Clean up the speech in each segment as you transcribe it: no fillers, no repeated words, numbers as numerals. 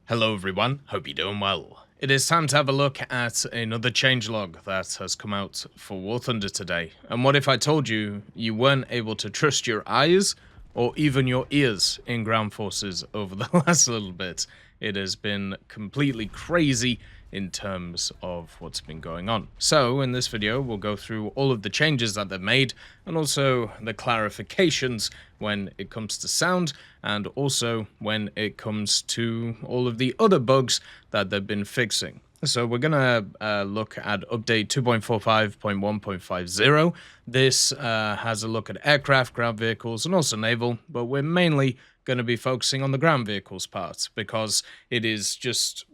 Hello everyone, hope you're doing well. It is time to have a look at another changelog that has come out for War Thunder today. And what if I told you you weren't able to trust your eyes or even your ears in ground forces over the last little bit? It has been completely crazy in terms of what's been going on. So in this video, we'll go through all of the changes that they've made and also the clarifications when it comes to sound and also when it comes to all of the other bugs that they've been fixing. So we're going to look at update 2.45.1.50. This has a look at aircraft, ground vehicles, and also naval, but we're mainly going to be focusing on the ground vehicles part because it is just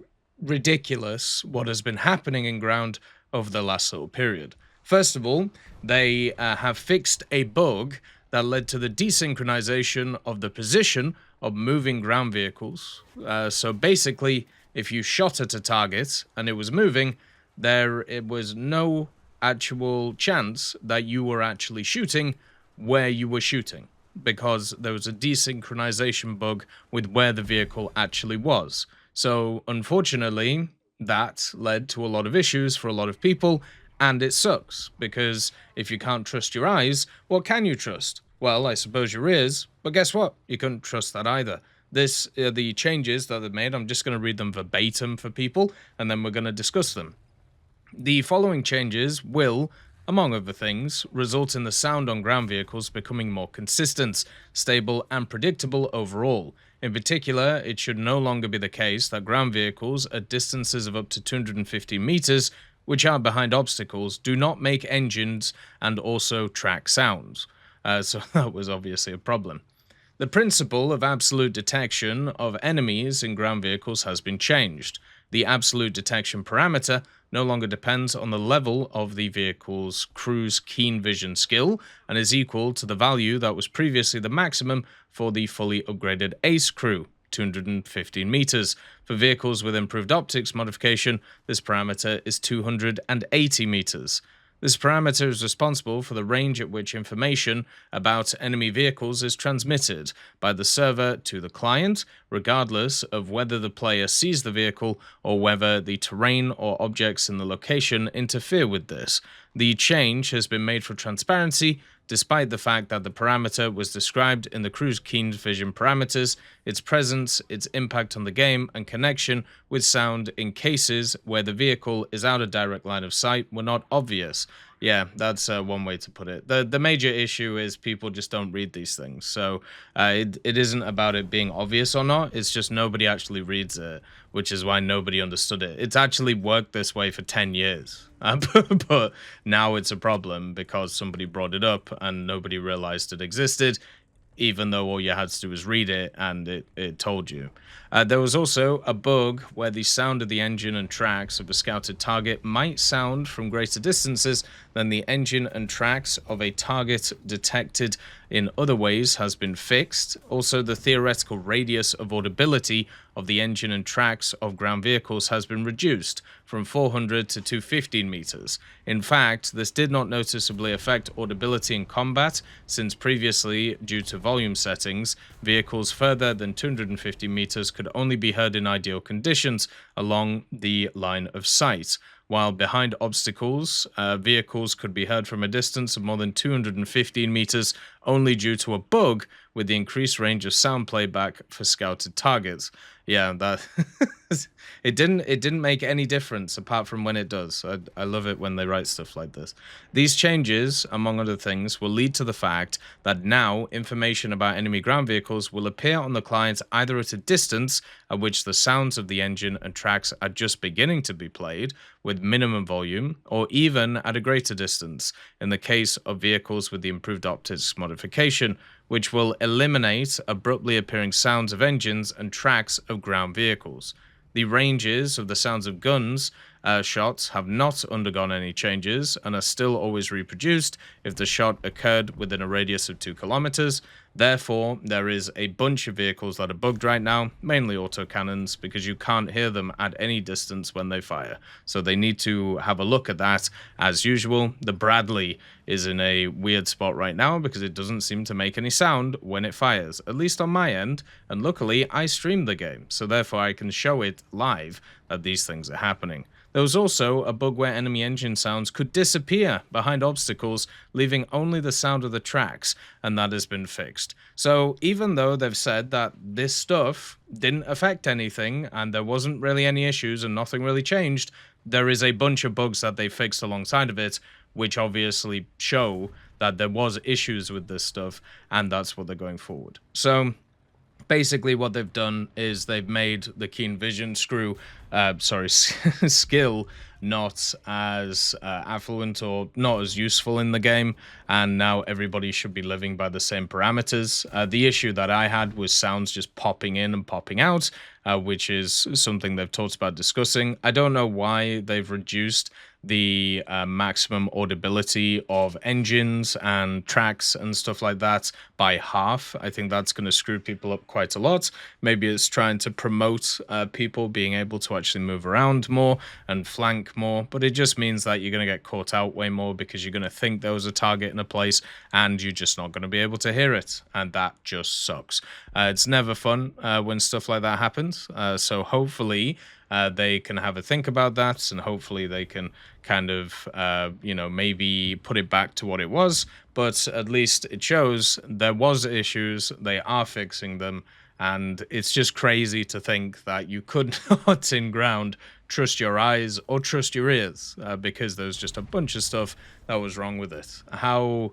ridiculous what has been happening in ground over the last little period. First of all, they have fixed a bug that led to the desynchronization of the position of moving ground vehicles. So basically, if you shot at a target and it was moving, it was no actual chance that you were actually shooting where you were shooting, because there was a desynchronization bug with where the vehicle actually was. So unfortunately, that led to a lot of issues for a lot of people, and it sucks, because if you can't trust your eyes, what can you trust? Well, I suppose your ears, but guess what? You couldn't trust that either. This are the changes that they've made. I'm just going to read them verbatim for people, and then we're going to discuss them. The following changes will, among other things, result in the sound on ground vehicles becoming more consistent, stable, and predictable overall. In particular, it should no longer be the case that ground vehicles at distances of up to 250 meters, which are behind obstacles, do not make engines and also track sounds. So that was obviously a problem. The principle of absolute detection of enemies in ground vehicles has been changed. The absolute detection parameter no longer depends on the level of the vehicle's crew's keen vision skill and is equal to the value that was previously the maximum for the fully upgraded Ace crew, 215 meters. For vehicles with improved optics modification, this parameter is 280 meters. This parameter is responsible for the range at which information about enemy vehicles is transmitted by the server to the client, regardless of whether the player sees the vehicle or whether the terrain or objects in the location interfere with this. The change has been made for transparency, despite the fact that the parameter was described in the crew's keen vision parameters. Its presence, its impact on the game, and connection with sound in cases where the vehicle is out of direct line of sight were not obvious. Yeah, that's one way to put it. The major issue is people just don't read these things. So it isn't about it being obvious or not. It's just nobody actually reads it, which is why nobody understood it. It's actually worked this way for 10 years. But now it's a problem because somebody brought it up and nobody realized it existed, even though all you had to do was read it and it told you. There was also a bug where the sound of the engine and tracks of a scouted target might sound from greater distances than the engine and tracks of a target detected in other ways has been fixed. Also, the theoretical radius of audibility of the engine and tracks of ground vehicles has been reduced from 400 to 215 meters. In fact, this did not noticeably affect audibility in combat, since previously, due to volume settings, vehicles further than 250 meters could only be heard in ideal conditions along the line of sight, while behind obstacles, vehicles could be heard from a distance of more than 215 meters only due to a bug with the increased range of sound playback for scouted targets. Yeah, that it didn't make any difference apart from when it does. I love it when they write stuff like this. These changes, among other things, will lead to the fact that now information about enemy ground vehicles will appear on the client either at a distance at which the sounds of the engine and tracks are just beginning to be played with minimum volume, or even at a greater distance in the case of vehicles with the improved optics modification, which will eliminate abruptly appearing sounds of engines and tracks of ground vehicles. The ranges of the sounds of guns shots have not undergone any changes and are still always reproduced if the shot occurred within a radius of 2 kilometers. Therefore, there is a bunch of vehicles that are bugged right now, mainly autocannons, because you can't hear them at any distance when they fire. So they need to have a look at that. As usual, the Bradley is in a weird spot right now because it doesn't seem to make any sound when it fires, at least on my end, and luckily I streamed the game, so therefore I can show it live that these things are happening. There was also a bug where enemy engine sounds could disappear behind obstacles, leaving only the sound of the tracks, and that has been fixed. So even though they've said that this stuff didn't affect anything and there wasn't really any issues and nothing really changed, there is a bunch of bugs that they fixed alongside of it, which obviously show that there was issues with this stuff, and that's what they're going forward. So basically what they've done is they've made the keen vision skill not as affluent or not as useful in the game, and now everybody should be living by the same parameters. The issue that I had was sounds just popping in and popping out, which is something they've talked about discussing. I don't know why they've reduced the maximum audibility of engines and tracks and stuff like that by half. I think that's going to screw people up quite a lot. Maybe it's trying to promote people being able to actually move around more and flank more, but it just means that you're going to get caught out way more because you're going to think there was a target in a place and you're just not going to be able to hear it, and that just sucks. It's never fun when stuff like that happens, so hopefully they can have a think about that, and hopefully they can kind of, maybe put it back to what it was, but at least it shows there was issues, they are fixing them, and it's just crazy to think that you could not in ground trust your eyes or trust your ears, because there's just a bunch of stuff that was wrong with it. How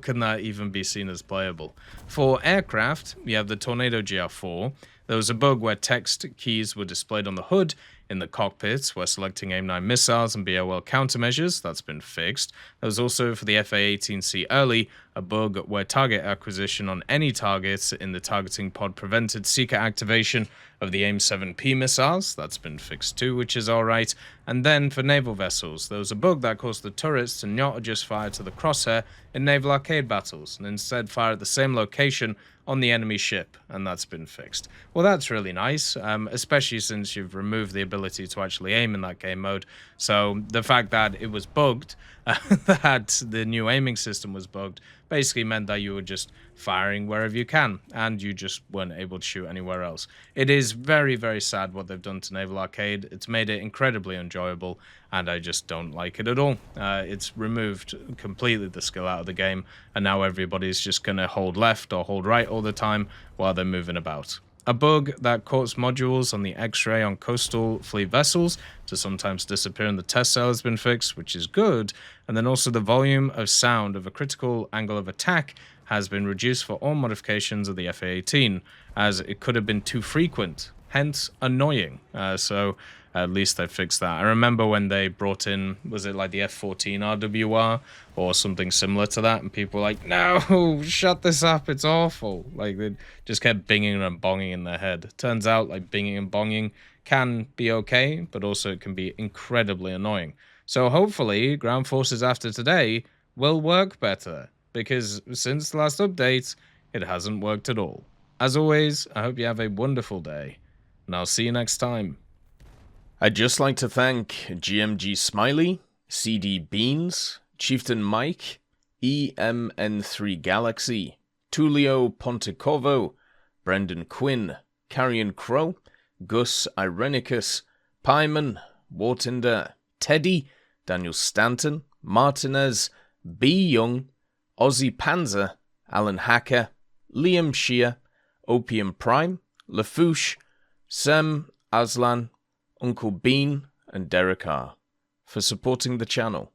can that even be seen as playable? For aircraft, you have the Tornado GR4. There was a bug where text keys were displayed on the hood in the cockpit where selecting AIM-9 missiles and BOL countermeasures. That's been fixed. There was also, for the FA-18C early, a bug where target acquisition on any target in the targeting pod prevented seeker activation of the AIM-7P missiles. That's been fixed too, which is alright. And then for naval vessels, there was a bug that caused the turrets to not adjust fire to the crosshair in naval arcade battles, and instead fire at the same location on the enemy ship, and that's been fixed. Well, that's really nice, especially since you've removed the ability to actually aim in that game mode. So the fact that it was bugged, that the new aiming system was bugged, basically meant that you were just firing wherever you can, and you just weren't able to shoot anywhere else. It is very, very sad what they've done to Naval Arcade. It's made it incredibly enjoyable, and I just don't like it at all. It's removed completely the skill out of the game, and now everybody's just going to hold left or hold right all the time while they're moving about. A bug that caused modules on the X-ray on coastal fleet vessels to sometimes disappear in the test cell has been fixed, which is good. And then also the volume of sound of a critical angle of attack has been reduced for all modifications of the FA-18, as it could have been too frequent, hence annoying. So at least they fixed that. I remember when they brought in, was it like the F-14 RWR or something similar to that, and people were like, no, shut this up, it's awful. Like, they just kept binging and bonging in their head. Turns out, like, binging and bonging can be okay, but also it can be incredibly annoying. So hopefully, ground forces after today will work better, because since the last update, it hasn't worked at all. As always, I hope you have a wonderful day, and I'll see you next time. I'd just like to thank GMG Smiley, CD Beans, Chieftain Mike, EMN3 Galaxy, Tulio Pontecorvo, Brendan Quinn, Carrion Crow, Gus Irenicus, Pyman, Wartinder, Teddy, Daniel Stanton, Martinez, B. Young, Ozzy Panzer, Alan Hacker, Liam Shear, Opium Prime, Lafouche, Sem Aslan, Uncle Bean, and Derek R. for supporting the channel.